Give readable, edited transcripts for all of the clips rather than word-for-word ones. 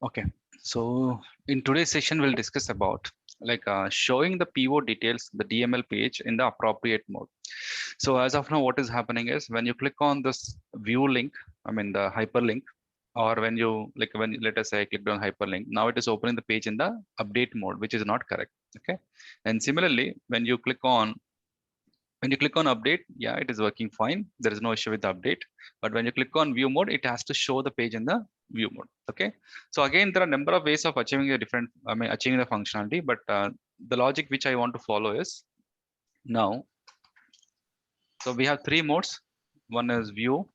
Okay, so in today's session, we'll discuss about showing the PO details, the DML page in the appropriate mode. So as of now, what is happening is when you click on this view link, I mean the hyperlink, or when you let us say I clicked on hyperlink, now it is opening the page in the update mode, which is not correct. Okay, and similarly, when you click on update, yeah, it is working fine. There is no issue with the update. But when you click on view mode, it has to show the page in the view mode. Okay. So again, there are a number of ways of achieving achieving the functionality. But the logic which I want to follow is now. So we have three modes. One is view,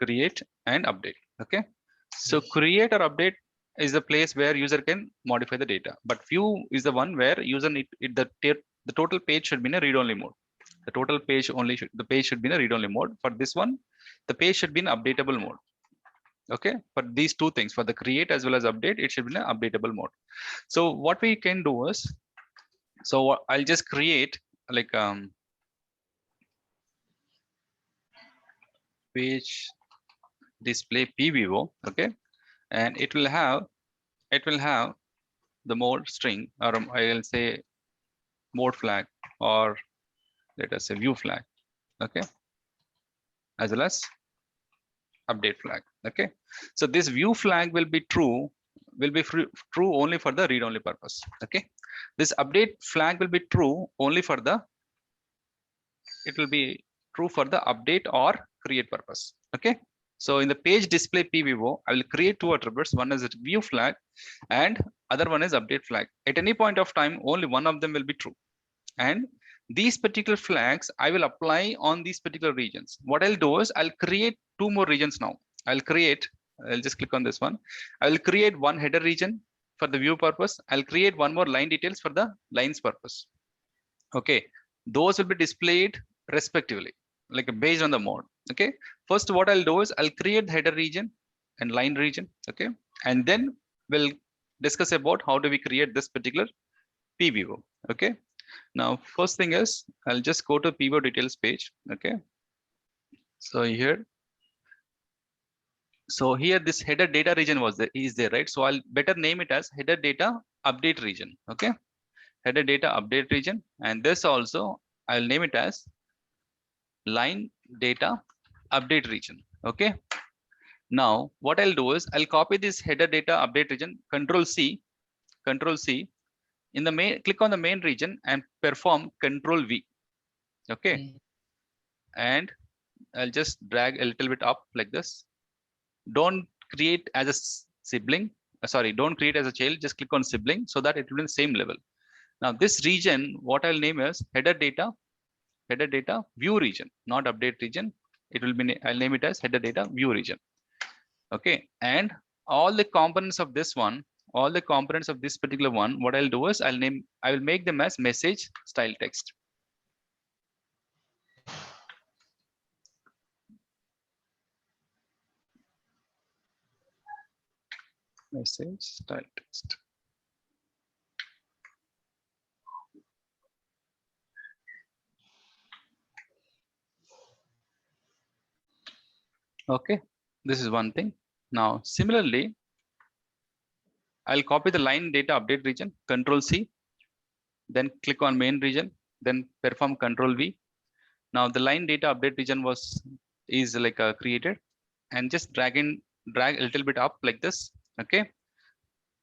create, and update. Okay. So create or update is the place where user can modify the data. But view is the one where user the total page should be in a read-only mode. The total page the page should be in a read-only mode. For this one, the page should be in updatable mode. Okay, for these two things, for the create as well as update, it should be in an updatable mode. So what we can do is, so I'll just create like page display pvivo. Okay, and it will have the mode string, or I'll say mode flag, or let us say view flag. Okay, as well as update flag. Okay, so this view flag will be true only for the read only purpose. Okay, this update flag will be true only for the update or create purpose. Okay, so in the page display pvivo, I will create two attributes. One is a view flag and other one is update flag. At any point of time, only one of them will be true, and these particular flags I will apply on these particular regions. What I'll do is I'll create two more regions now. I'll just click on this one. I will create one header region for the view purpose. I'll create one more line details for the lines purpose. Okay, those will be displayed respectively, like based on the mode. Okay, first what I'll do is I'll create the header region and line region. Okay, and then we'll discuss about how do we create this particular pvivo. Okay, now first thing is I'll just go to pvivo details page. Okay, so here this header data region is there, right? So I'll better name it as header data update region. Okay, header data update region, and this also I'll name it as line data update region. Okay, now what I'll do is I'll copy this header data update region, control C, in the main, click on the main region and perform control V. Okay, and I'll just drag a little bit up like this. Don't create as a sibling. Don't create as a child. Just click on sibling so that it will be the same level. Now this region, what I'll name is header data view region, not update region. It will be, I'll name it as header data view region. Okay, and all the components of this one, all the components of this particular one, what I'll do is I will make them as message style text. Message style text. Okay, this is one thing. Now similarly, I'll copy the line data update region, control C, then click on main region, then perform control V. Now the line data update region is like created, and just drag a little bit up like this. Okay,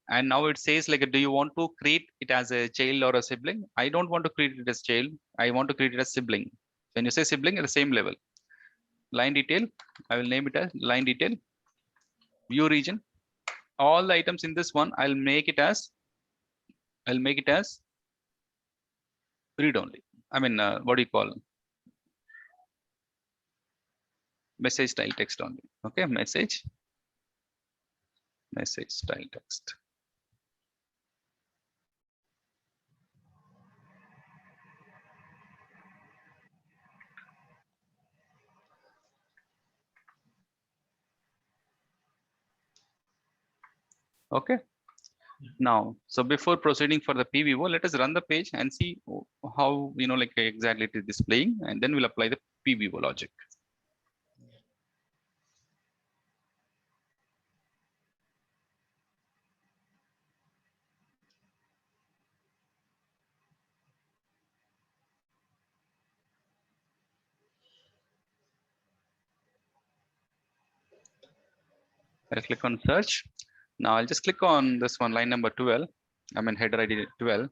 and now it says like, do you want to create it as a child or a sibling? I don't want to create it as child. I want to create it as sibling. When you say sibling, at the same level. Line detail, I will name it as line detail view region. All the items in this one, I'll make it as read only. I mean, what do you call message style text only? Okay, message style text. Okay. Now, so before proceeding for the PVO, let us run the page and see how exactly it is displaying, and then we'll apply the PVO logic. I'll click on search. Now I'll just click on this one, line number 12. I mean header ID 12.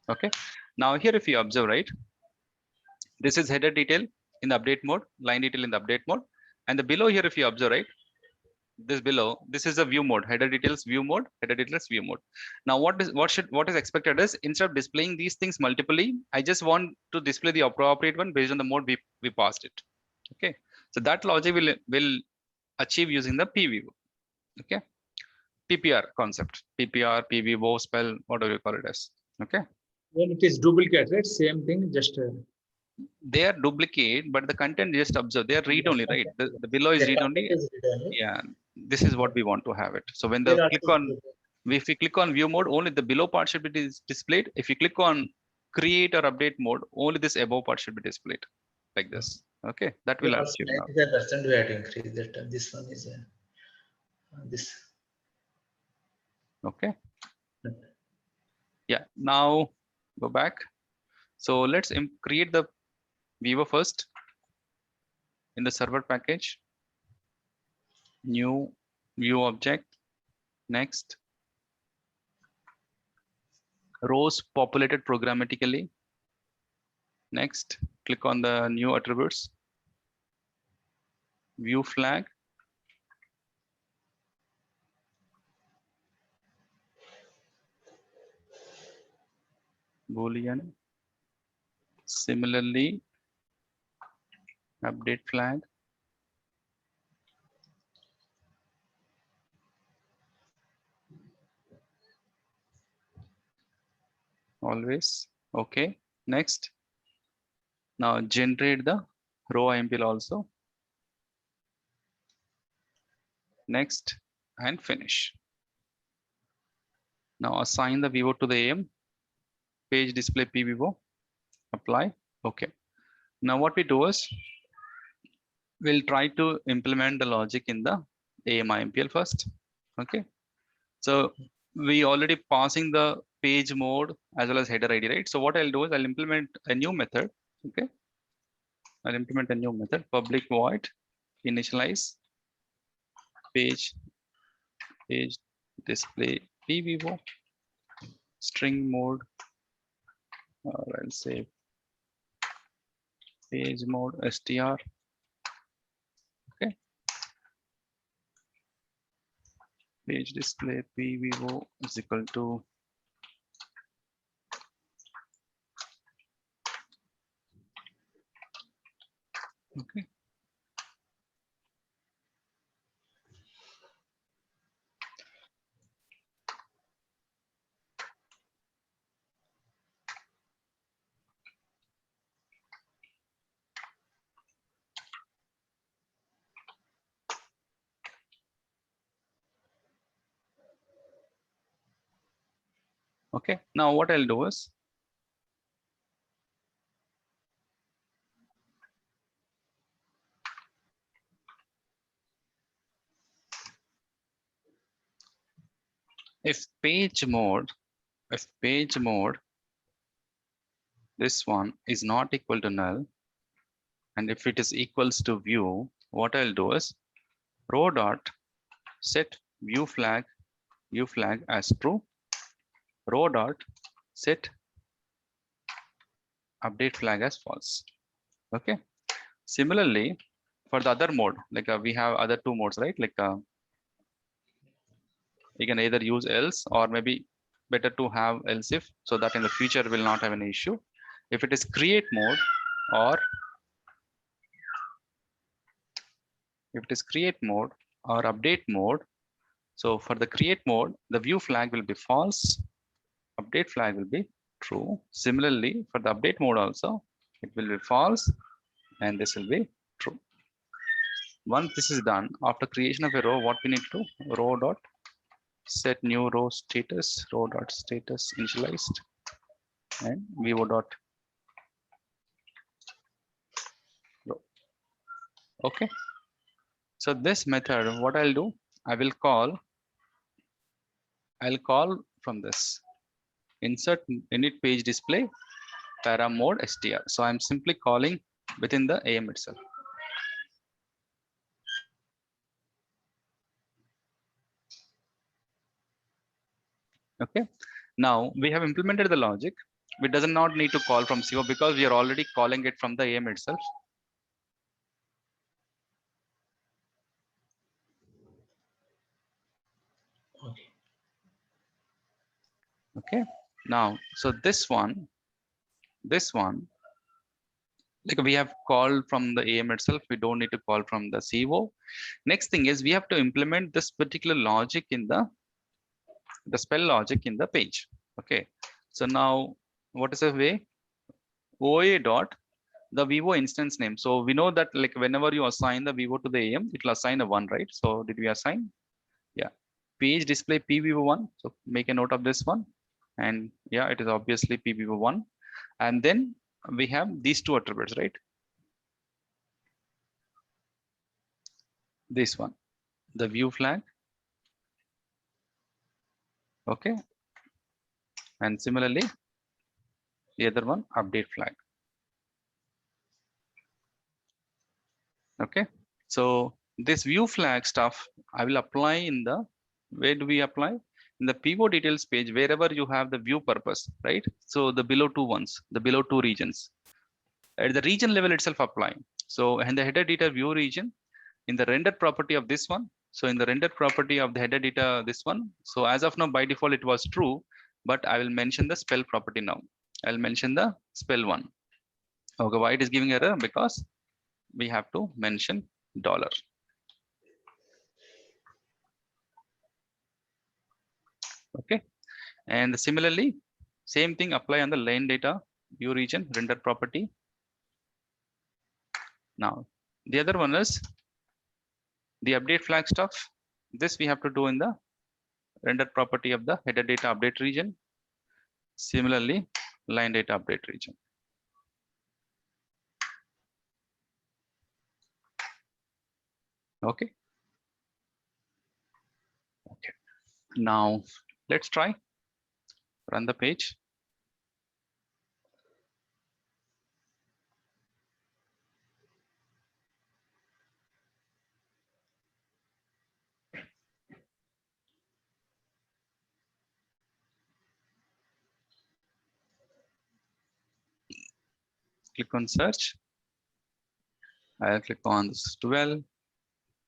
Okay. Now here, if you observe, right, this is header detail in the update mode, line detail in the update mode, and the below here, if you observe, right, this below, this is a view mode, header details view mode, header details view mode. Now what is expected is, instead of displaying these things multiply, I just want to display the appropriate one based on the mode we passed it. Okay, so that logic will achieve using the pview. Okay, PPR concept, PPR, pview, spell, whatever you call it as. Okay, When it is duplicate, right? Same thing, just they are duplicate, but the content just observe, they are read only, right? The below is read only. Yeah, this is what we want to have it. So when the click on, if we click on view mode, only the below part should be displayed. If you click on create or update mode, only this above part should be displayed like this. Okay, that will achieve now. 95% we have to increase that. This one is this. Okay. Yeah, now go back. So let's create the viewer first in the server package. New view object. Next, rows populated programmatically. Next, click on the new attributes. View flag. Boolean. Similarly, update flag. Always. Okay. Next. Now generate the row IMPL also. Next and finish. Now assign the viewer to the AM. Page display pview. Apply. Okay. Now what we do is, we'll try to implement the logic in the AM IMPL first. Okay. So we already passing the page mode as well as header ID, right? So what I'll do is I'll implement a new method. Okay. I'll implement a new method, public void initialize page display pview string mode, or I'll say page mode str. Okay. Page display pview is equal to okay. Okay, now what I'll do is, if page mode, this one is not equal to null, and if it is equals to view, what I'll do is row dot set view flag as true, row dot set update flag as false. Okay. Similarly, for the other mode, like we have other two modes, right? Like you can either use else, or maybe better to have else if, so that in the future will not have an issue. If it is create mode, or if it is create mode or update mode, so for the create mode, the view flag will be false, update flag will be true. Similarly, for the update mode also, it will be false and this will be true. Once this is done, after creation of a row, what we need to do, row dot set new row status, row dot status initialized, and view dot row. Okay. So this method, what I'll do, I'll call from this insert init page display para mode str. So I'm simply calling within the AM itself. Okay, now we have implemented the logic. We does not need to call from CO because we are already calling it from the AM itself. Okay. Okay, now so this one, like we have called from the AM itself, we don't need to call from the CO. Next thing is we have to implement this particular logic in the spell logic in the page. Okay, so now what is the way? OA dot the Vivo instance name. So we know that like whenever you assign the Vivo to the AM, it will assign a 1, right? So did we assign? Yeah, page display pvivo1. So make a note of this one, and yeah, it is obviously pvivo1. And then we have these two attributes, right? This one, the view flag. Okay, and similarly the other one, update flag. Okay, so this view flag stuff I will apply in the, where do we apply? In the pivot details page, wherever you have the view purpose, right? So the below two ones, the below two regions, at the region level itself apply. So in the header data view region, in the render property of this one, so in the render property of the header data, this one, so as of now by default it was true, but I will mention the spell property now. I'll mention the spell one. Okay, why it is giving error? Because we have to mention $. Okay, and similarly same thing apply on the line data view region render property. Now the other one is the update flag stuff. This we have to do in the render property of the header data update region. Similarly line data update region. Okay, okay, now let's try run the page. Click on search. I'll click on this 12.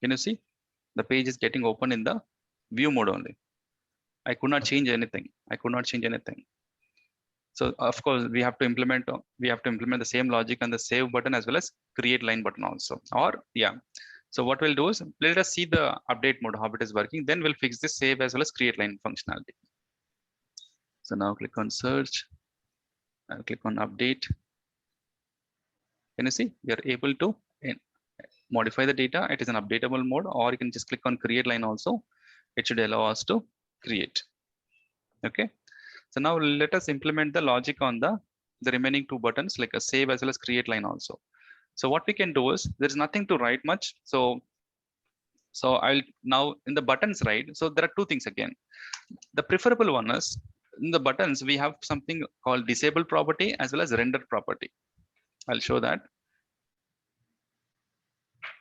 Can you see the page is getting open in the view mode only? I could not change anything. I could not change anything. So of course we have to implement the same logic on the save button as well as create line button also. Or yeah. So what we'll do is let us see the update mode, how it is working. Then we'll fix this save as well as create line functionality. So now click on search. I'll click on update. Can you see we are able to modify the data? It is an updatable mode, or you can just click on create line also. It should allow us to create. Okay. So now let us implement the logic on the remaining two buttons, like a save as well as create line also. So what we can do is there's nothing to write much. So I'll now in the buttons, right? So there are two things again. The preferable one is in the buttons, we have something called disable property as well as render property. I'll show that.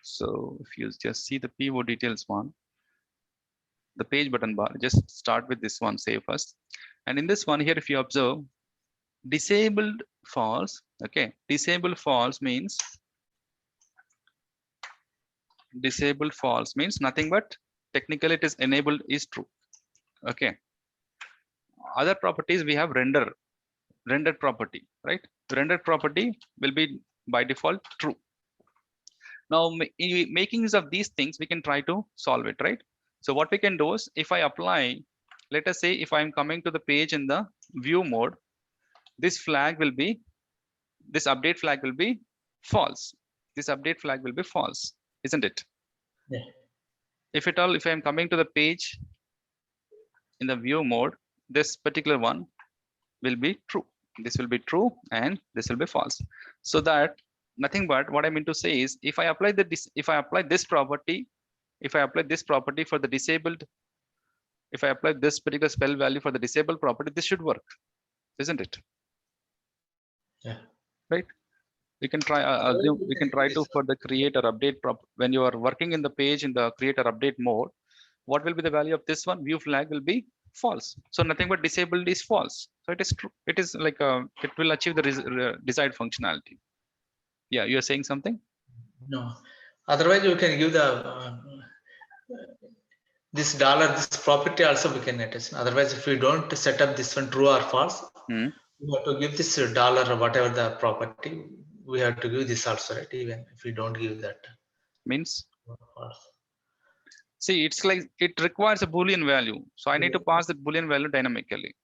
So if you just see the pivot details one, the page button bar, just start with this one, save first. And in this one here, if you observe, disabled false. Okay, disabled false means nothing but technically it is enabled is true. Okay, other properties we have rendered property, right? Rendered property will be by default true. Now making use of these things, we can try to solve it, right? So what we can do is if I apply, let us say if I'm coming to the page in the view mode, this flag will be, this update flag will be false. This update flag will be false, isn't it? Yeah. If at all, if I'm coming to the page in the view mode, this particular one will be true. This will be true and this will be false. So that nothing but what I mean to say is if I apply this property for the disabled if I apply this particular spell value for the disabled property, this should work, isn't it? Yeah. Right. We can try assume we can try to for the create or update when you are working in the page in the create or update mode. What will be the value of this one? View flag will be false. So nothing but disabled is false. So it is true. It is like it will achieve the desired functionality. Yeah, you are saying something? No. Otherwise, you can give the this dollar, this property also we can attach. Otherwise, if we don't set up this one true or false, we have to give this dollar or whatever the property. We have to give this also, right? Even if we don't give that. Means, False. see, it's like it requires a Boolean value. So I need to pass the Boolean value dynamically.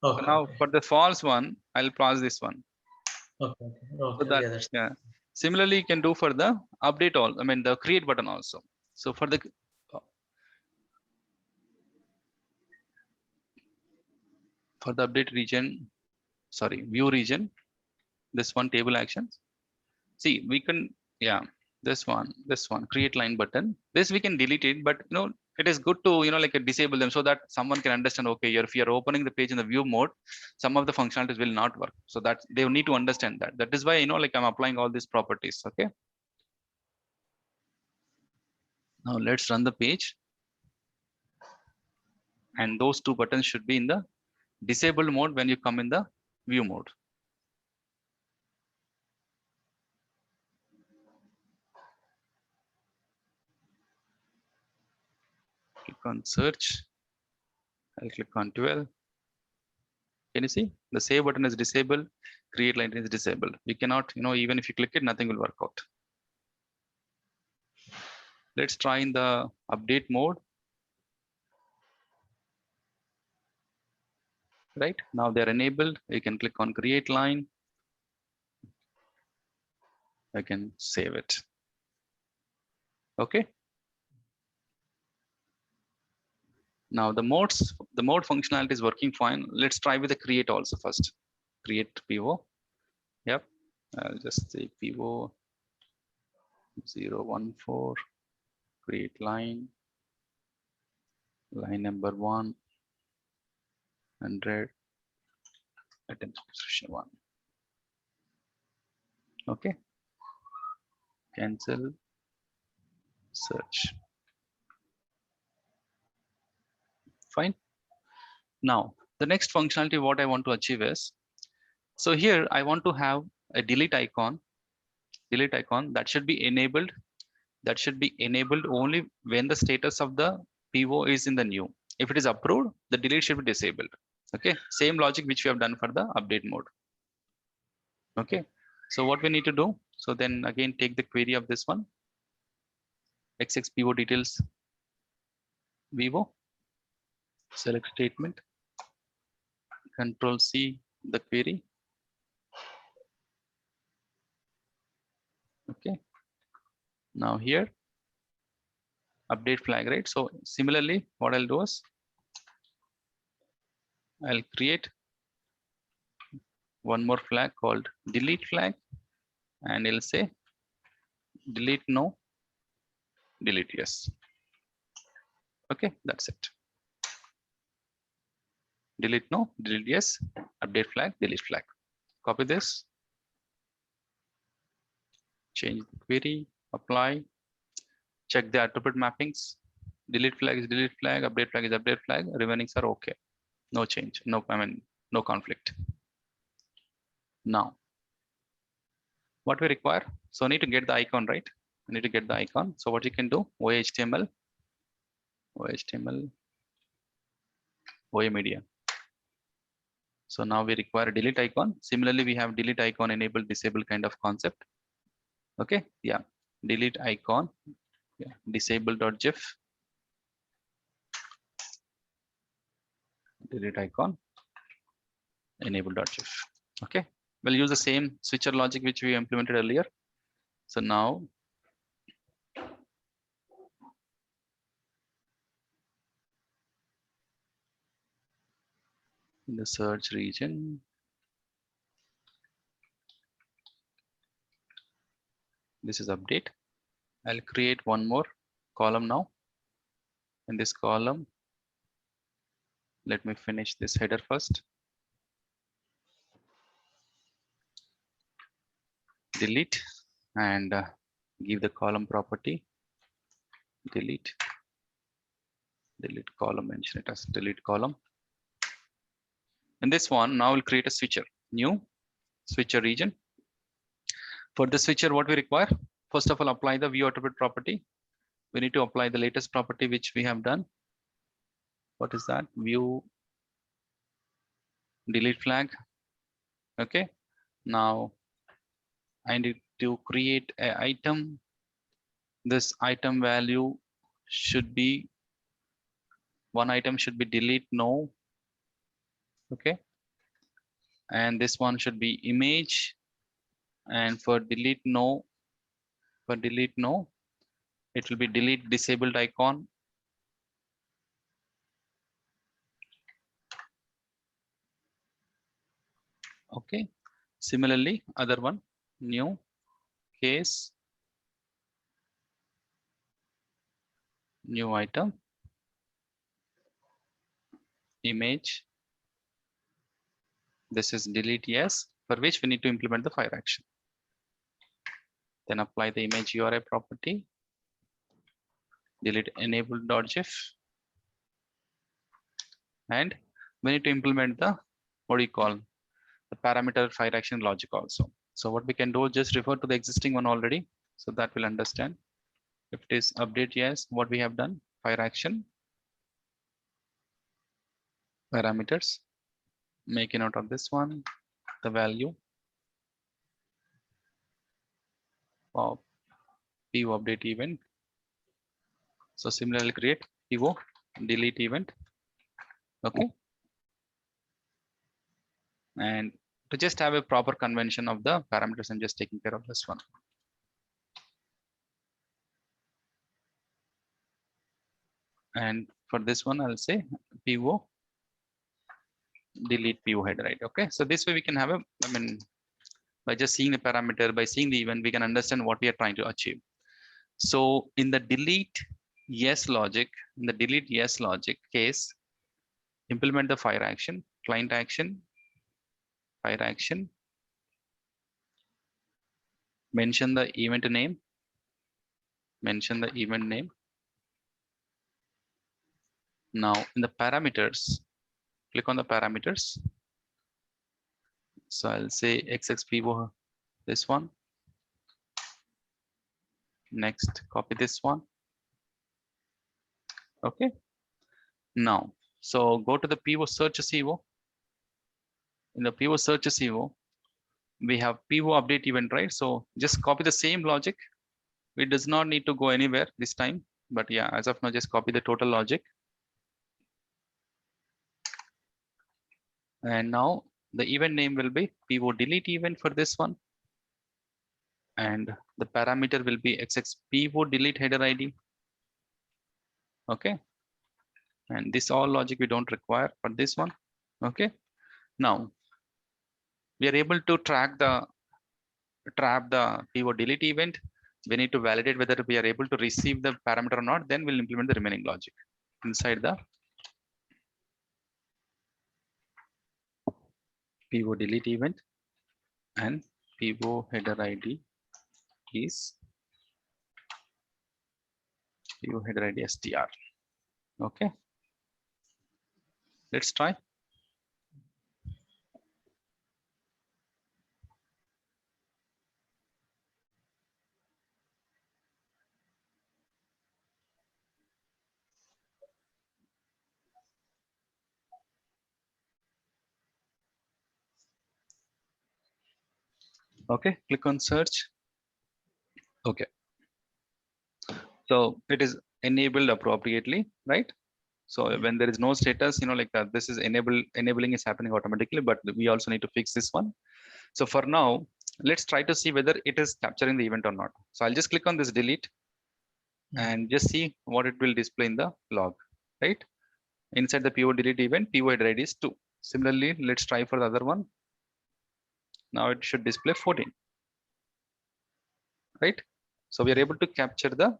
So Okay. now Okay. for the false one, I'll pass this one. Okay. Okay. So Okay. that, Yeah, that's yeah. Similarly, you can do for the update all. I mean the create button also. So for the update region, sorry, view region, this one table actions. See, we can, yeah, this one, create line button. This we can delete it, but you know, it is good to, you know, like disable them so that someone can understand, okay, if you're opening the page in the view mode, some of the functionalities will not work. So that they need to understand that. That is why, you know, like I'm applying all these properties. Okay. Now let's run the page. And those two buttons should be in the disabled mode when you come in the view mode. Click on search. I'll click on 12. Can you see the save button is disabled, create line is disabled. You cannot, you know, even if you click it, nothing will work out. Let's try in the update mode. Right now they're enabled. You can click on create line. I can save it. Okay. Now the mode functionality is working fine. Let's try with the create also first. Create pivot. Yep. I'll just say pivot 014. Create line. Line number 1. 100. Attempt position 1. Okay. Cancel. Search. Fine. Now the next functionality what I want to achieve is, so here I want to have a delete icon that should be enabled. That should be enabled only when the status of the PO is in the new. If it is approved, the delete should be disabled. Okay, same logic which we have done for the update mode. Okay, so what we need to do, so then again take the query of this one, XX PO details Vivo, select statement, Control C the query. Okay, now here update flag, right? So similarly, what I'll do is I'll create one more flag called delete flag, and it'll say delete no, delete yes. Okay, that's it. Delete no, delete yes, update flag, delete flag. Copy this, change the query, apply, check the attribute mappings. Delete flag is delete flag, update flag is update flag, remainings are okay. No change, no conflict. Now, what we require, so I need to get the icon, right? I need to get the icon. So what you can do, OHTML, OA media. So now we require a delete icon. Similarly, we have delete icon enable disable kind of concept. Okay, yeah, delete icon, yeah, disable.gif, delete icon, enable.gif. Okay, we'll use the same switcher logic which we implemented earlier. So now in the search region, this is update. I'll create one more column now. In this column, Let me finish this header first. Delete and give the column property. Delete column, mention it as delete column. And this one now will create a switcher, new switcher region. For the switcher, what we require, first of all, apply the view attribute property. We need to apply the latest property which we have done. What is that? View delete flag. Okay. Now I need to create an item. This item value should be, one item should be delete no. Okay. And this one should be image. And for delete no, it will be delete disabled icon. Okay. Similarly, other one, new case, new item, image. This is delete yes, for which we need to implement the fire action. Then apply the image URI property, delete enable.gif, and we need to implement the, what do you call, the parameter fire action logic also. So what we can do, just refer to the existing one already, so that we'll understand. If it is update yes, what we have done, fire action parameters, make a note of this one, the value of PO update event. So similarly create PO delete event. Okay. And to just have a proper convention of the parameters, I'm just taking care of this one. And for this one, I'll say PO delete PO header, right? Okay. So this way we can have a, I mean, by just seeing the parameter, by seeing the event, we can understand what we are trying to achieve. So in the delete yes logic, in the delete yes logic case, implement the fire action, client action, fire action, mention the event name, Now in the parameters, click on the parameters. So I'll say XXPO, this one. Next, copy this one. Okay. Now, so go to the PO search CO. In the PO search CO, we have PO update event, right? So just copy the same logic. It does not need to go anywhere this time, but yeah, as of now, just copy the total logic. And now the event name will be PO delete event for this one. And the parameter will be XXPO delete header ID. Okay. And this all logic we don't require for this one. Okay. Now we are able to trap the PO delete event. We need to validate whether we are able to receive the parameter or not. Then we'll implement the remaining logic inside the PO delete event, and PO header ID is PO header ID str. Okay. Let's try. Okay, click on search. Okay. So it is enabled appropriately, right? So when there is no status, like that, this is enabling is happening automatically, but we also need to fix this one. So for now, let's try to see whether it is capturing the event or not. So I'll just click on this delete and just see what it will display in the log, right? Inside the PO delete event, PO header ID is 2. Similarly, let's try for the other one. Now it should display 14, right? So we are able to capture the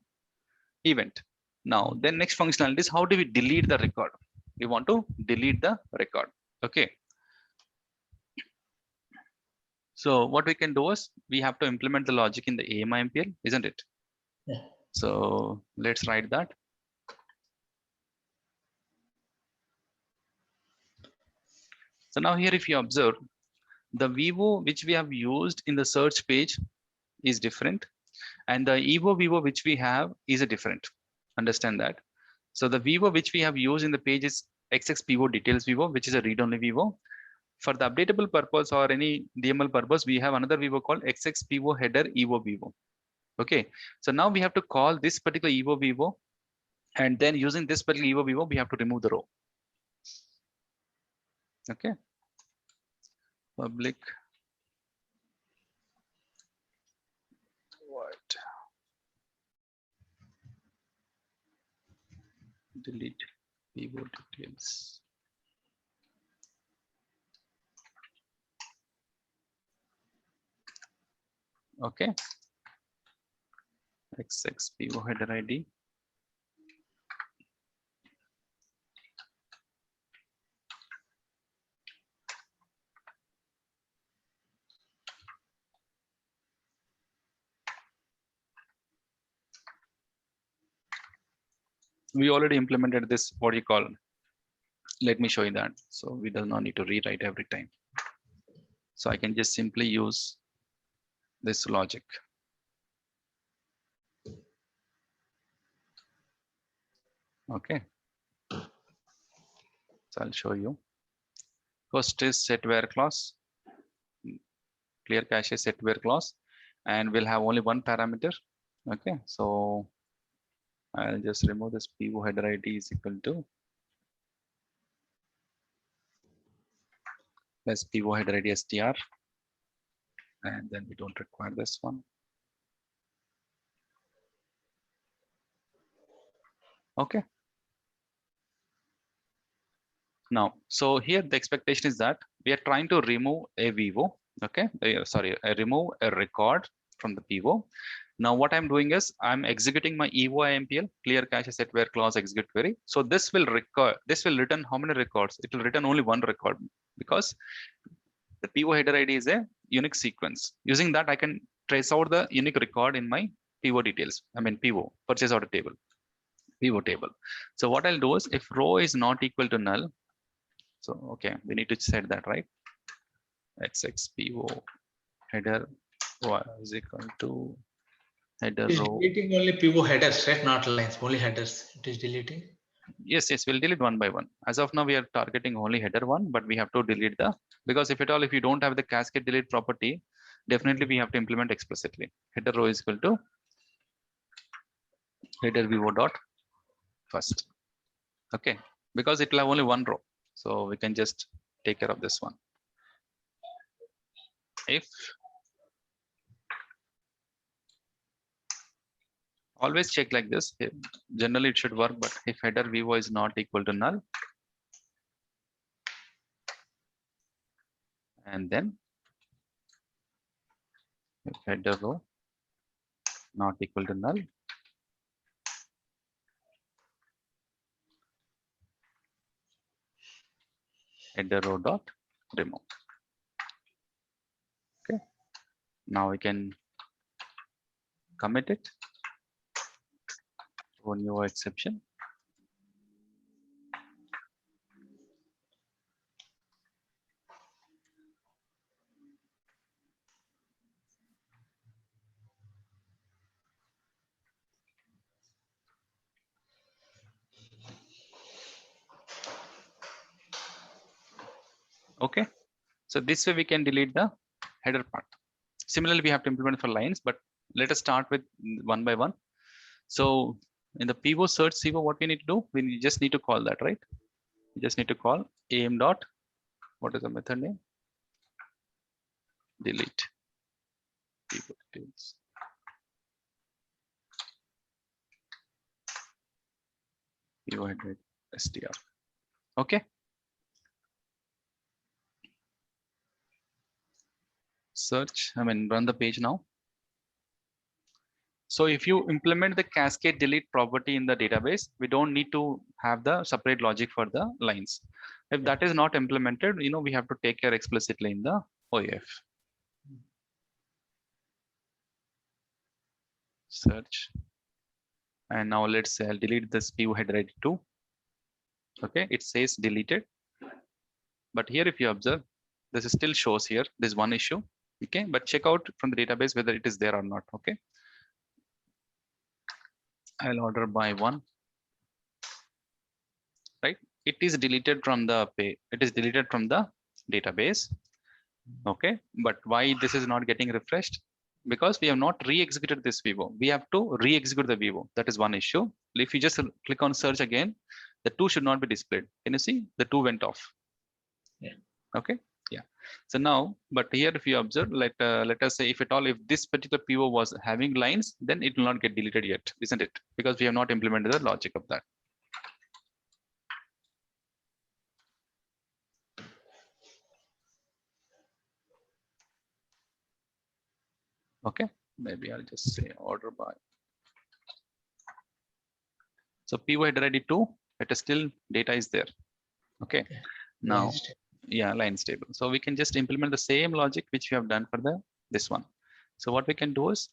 event. Now, then next functionality is how do we delete the record? We want to delete the record. Okay. So what we can do is we have to implement the logic in the AMI-MPL, isn't it? Yeah. So let's write that. So now here, if you observe, the Vivo which we have used in the search page is different, and the Evo Vivo which we have is a different. Understand that. So the Vivo which we have used in the page is XX Vivo details Vivo, which is a read-only Vivo. For the updatable purpose or any DML purpose, we have another Vivo called XX Vivo header Evo Vivo. Okay, so now we have to call this particular Evo Vivo, and then using this particular Evo Vivo, we have to remove the row. Okay, public void delete Vivo details. Okay, XX Vivo header ID. We already implemented this, what you call, let me show you that. So we do not need to rewrite every time. So I can just simply use this logic. Okay. So I'll show you. First is set where clause, clear cache set where clause, and we'll have only one parameter. Okay, so I'll just remove this Pivo header ID is equal to plus Pivo header ID str, and then we don't require this one. Okay. Now, so here the expectation is that we are trying to remove a Vivo. Okay, remove a record from the Pivo. Now what I'm doing is I'm executing my Evo IMPL clear cache set where clause execute query. So this will return how many records? It will return only one record because the Pivo header ID is a unique sequence. Using that, I can trace out the unique record in my Pivo details. I mean Pivo purchase order table, Pivo table. So what I'll do is if row is not equal to null. So okay, we need to set that, right? XX Pivo header is equal to header It is row. deleting only pivot headers, right? Not lines, only headers. It is deleting. Yes, we'll delete one by one. As of now, we are targeting only header one, but we have to delete the, because if you don't have the cascade delete property, definitely we have to implement explicitly. Header row is equal to header Vivo dot first. Okay, because it will have only one row. So we can just take care of this one. If always check like this, generally it should work, but if header Vivo is not equal to null, and then if header row not equal to null, header row dot remove. Okay, now we can commit it to a new exception. Okay, so this way we can delete the header part. Similarly, we have to implement for lines, but let us start with one by one. So in the Pivo search Sivo, what we need to do, we just need to call that, right? We just need to call am dot, what is the method name? Delete Pivo details. Pivo header str. Okay. Search, run the page now. So if you implement the cascade delete property in the database, we don't need to have the separate logic for the lines. If that is not implemented, we have to take care explicitly in the OAF. Search. And now let's say I'll delete this PO header ID 2. Okay, it says deleted. But here, if you observe, this still shows here, there's one issue. Okay, but check out from the database whether it is there or not. Okay. I'll order by 1. Right? It is deleted from the page. It is deleted from the database. Okay, but why this is not getting refreshed? Because we have not re-executed this Vivo. We have to re-execute the Vivo. That is one issue. If you just click on search again, the 2 should not be displayed. Can you see? The 2 went off. Yeah. Okay. Yeah. So now, but here if you observe, let us say if this particular PO was having lines, then it will not get deleted yet, isn't it? Because we have not implemented the logic of that. Okay, maybe I'll just say order by. So PO header ID 2, it is still data is there. Okay. Now, yeah, lines table. So we can just implement the same logic which we have done for this one. So what we can do is,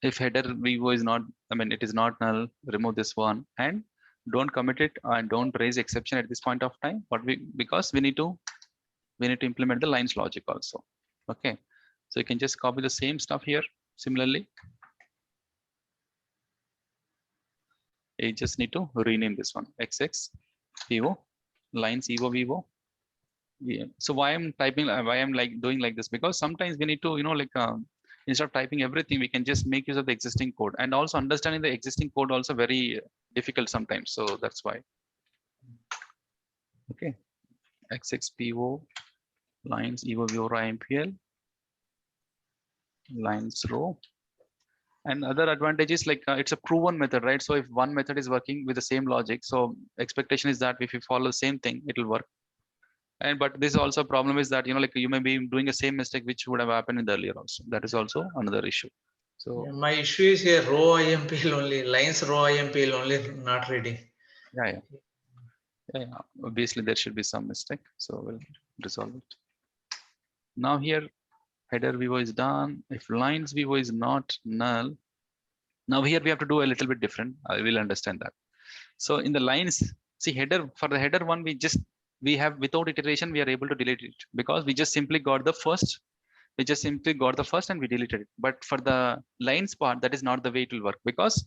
if header Vivo is not, it is not null, remove this one and don't commit it and don't raise exception at this point of time. Because we need to implement the lines logic also. Okay. So you can just copy the same stuff here. Similarly, you just need to rename this one XX Vivo lines Evo Vivo. Yeah. So why I'm doing like this, because sometimes we need to instead of typing everything, we can just make use of the existing code, and also understanding the existing code also very difficult sometimes. So that's why. Okay, XX Vivo lines Evo Vivo MPL lines row. And other advantages like it's a proven method, right? So if one method is working with the same logic, so expectation is that if you follow the same thing, it will work. And but this also problem is that you may be doing the same mistake which would have happened in the earlier also. That is also another issue. So my issue is here row IMPL only, lines row IMPL only, not reading. Yeah. Obviously there should be some mistake. So we'll resolve it. Now here header Vivo is done. If lines Vivo is not null, now here we have to do a little bit different. I will understand that. So in the lines, see header, for the header one, we have without iteration, we are able to delete it because we just simply got the first. We just simply got the first and we deleted it. But for the lines part, that is not the way it will work, because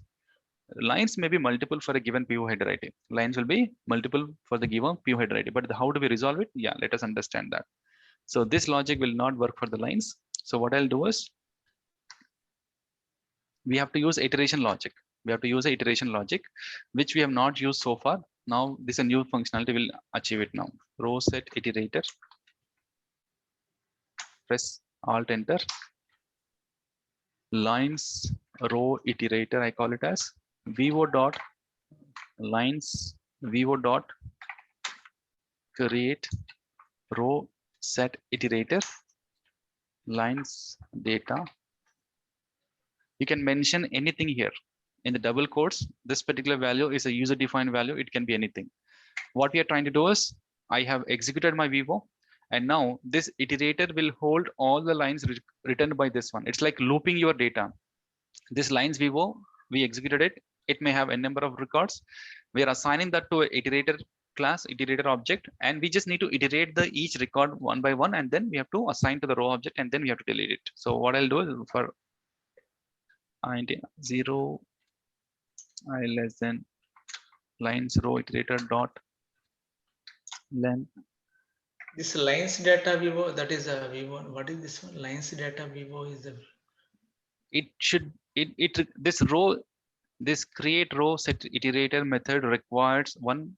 lines may be multiple for a given PO header ID. Lines will be multiple for the given PO header ID. But how do we resolve it? Yeah, let us understand that. So this logic will not work for the lines. So what I'll do is, we have to use iteration logic. We have to use a iteration logic, which we have not used so far. Now this is a new functionality, will achieve it now. Row set iterator. Press Alt Enter. Lines row iterator, I call it as Vivo dot lines Vivo dot create row set iterator lines data. You can mention anything here in the double quotes. This particular value is a user defined value. It can be anything. What we are trying to do is, I have executed my Vivo, and now this iterator will hold all the lines returned by this one. It's like looping your data. This lines Vivo, we executed it. It may have a number of records. We are assigning that to an iterator class, iterator object, and we just need to iterate the each record one by one, and then we have to assign to the row object, and then we have to delete it. So what I'll do is, for int 0 I less than lines row iterator dot length. This lines data Vivo, that is a Vivo. What is this one? Lines data Vivo is the. It should this row, this create row set iterator method requires one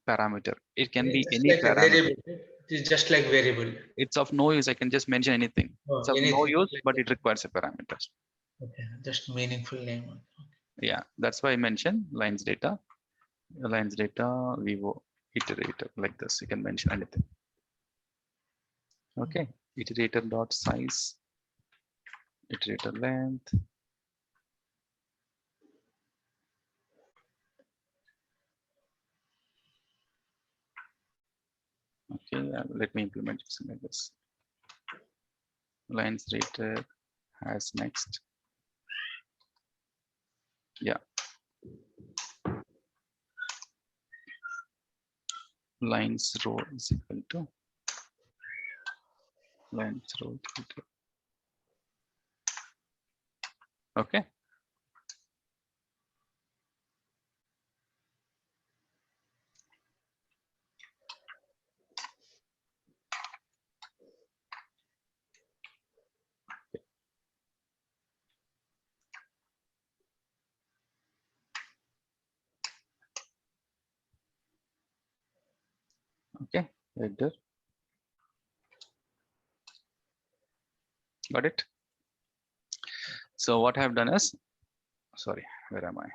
parameter. It can be any like parameter. It is just like variable. It's of no use. I can just mention anything. It's of no use, but it requires a parameter. Okay, just meaningful name. Okay. Yeah, that's why I mentioned lines data Vivo iterator like this. You can mention anything. Okay, iterator dot size, iterator length, Okay, let me implement something like this. Lines rated as next. Yeah. Lines row is equal to lines row. Okay. Okay, header. Got it. So what I have done is, sorry, where am I?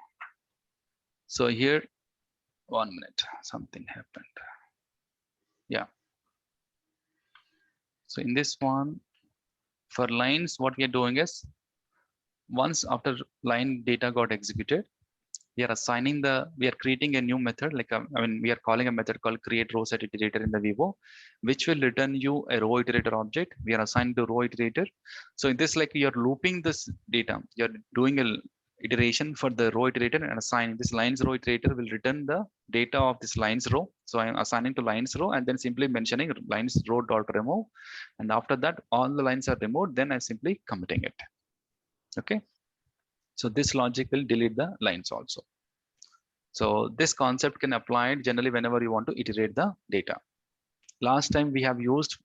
So here, 1 minute, something happened. Yeah. So in this one, for lines, what we are doing is, once after line data got executed, we are creating a new method, like we are calling a method called create row set iterator in the Vivo, which will return you a row iterator object. We are assigned to row iterator. So in this, like, you're looping this data, you're doing a iteration for the row iterator and assigning this lines row iterator will return the data of this lines row. So I'm assigning to lines row and then simply mentioning lines row dot remove. And after that, all the lines are removed. Then I'm simply committing it. Okay. So this logic will delete the lines also. So this concept can apply generally whenever you want to iterate the data. Last time we have used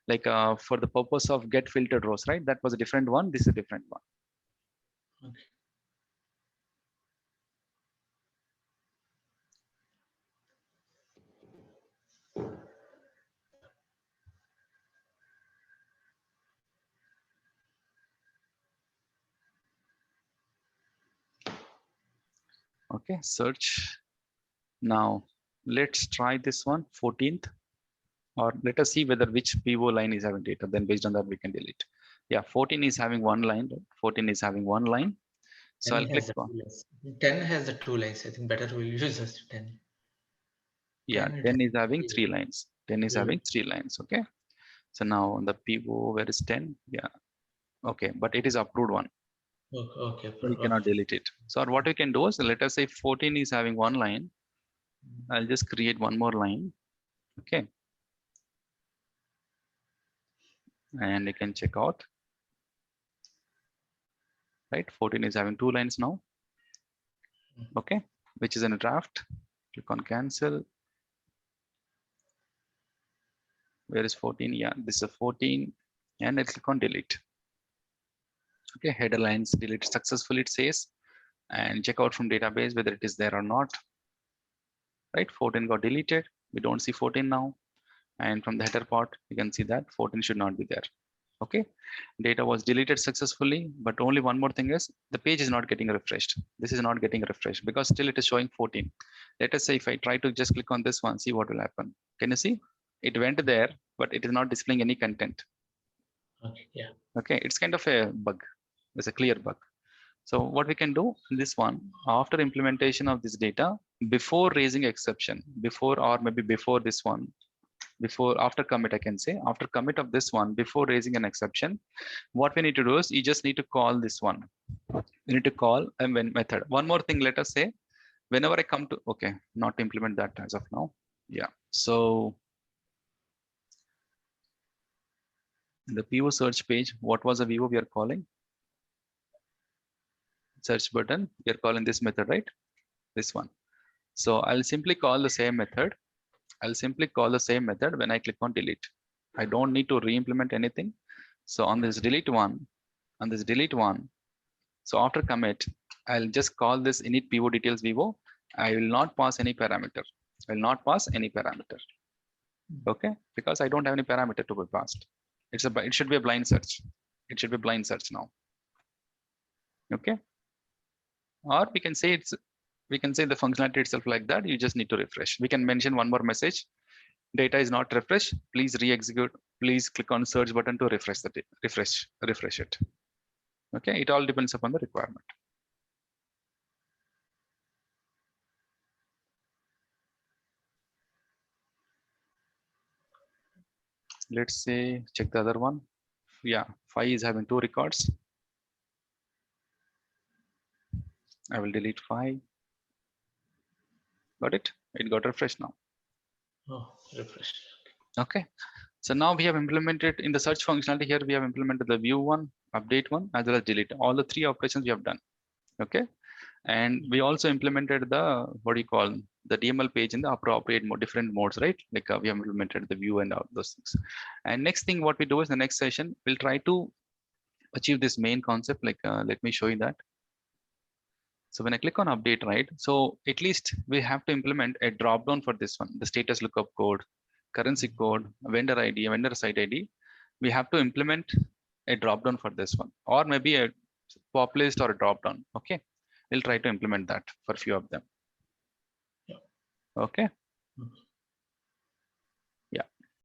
like for the purpose of get filtered rows, right? That was a different one. This is a different one. Okay. Okay, search. Now let's try this one, 14th, or let us see whether which PO line is having data. Then based on that, we can delete. Yeah, 14 is having one line. 14 is having one line. So 10 I'll click has the on. 2 lines. 10 has the 2 lines. I think better we'll use just 10. Yeah, 10 it 10 has is having 3 three lines. 10 is having 3 lines. Okay. So now on the PO, where is 10? Yeah. Okay, but it is approved one. Okay, So we cannot okay. delete it. So what we can do is, let us say 14 is having one line. I'll just create one more line. Okay. And you can check out. Right. 14 is having 2 lines now. Okay. Which is in a draft. Click on cancel. Where is 14? Yeah, this is a 14. And let's click on delete. Okay. Header lines deleted successfully, it says. And check out from database whether it is there or not. Right. 14 got deleted. We don't see 14 now. And from the header part, you can see that 14 should not be there. Okay, data was deleted successfully, but only one more thing is the page is not getting refreshed. This is not getting refreshed because still it is showing 14. Let us say if I try to just click on this one, see what will happen. Can you see? It went there, but it is not displaying any content. Okay, yeah. Okay, it's kind of a bug. It's a clear bug. So what we can do in this one, after implementation of this data, before raising exception, before or maybe before this one, after commit, I can say after commit of this one, before raising an exception, what we need to do is you just need to call this one. You need to call a method. One more thing, let us say whenever I come to, okay, not implement that as of now. Yeah. So the PO search page, what was the VO we are calling? Search button, we are calling this method, right? This one. So I'll simply call the same method. I'll simply call the same method when I click on delete. I don't need to re-implement anything. So on this delete one, so after commit, I'll just call this init PO details Vivo. I will not pass any parameter. I will not pass any parameter. Okay, because I don't have any parameter to be passed. It should be a blind search. It should be blind search now. Okay. Or we can say the functionality itself like that. You just need to refresh. We can mention one more message. Data is not refreshed. Please re-execute. Please click on search button to refresh the data. Refresh it. Okay. It all depends upon the requirement. let's say check the other one. Yeah, 5 is having 2 records. I will delete 5. Got it? It got refreshed now. Oh, refresh. Okay. So now we have implemented in the search functionality here, we have implemented the view one, update one, as well as delete. All the 3 operations we have done. Okay. And we also implemented the, what do you call, the DML page in the appropriate different modes, right? Like we have implemented the view and all those things. And next thing, what we do is the next session, we'll try to achieve this main concept. Like, let me show you that. So when I click on update, right? So at least we have to implement a drop down for this one, the status lookup code, currency code, vendor ID, vendor site ID. We have to implement a drop down for this one, or maybe a pop list or a drop down. Okay. We'll try to implement that for a few of them. Yeah. Okay. Mhm.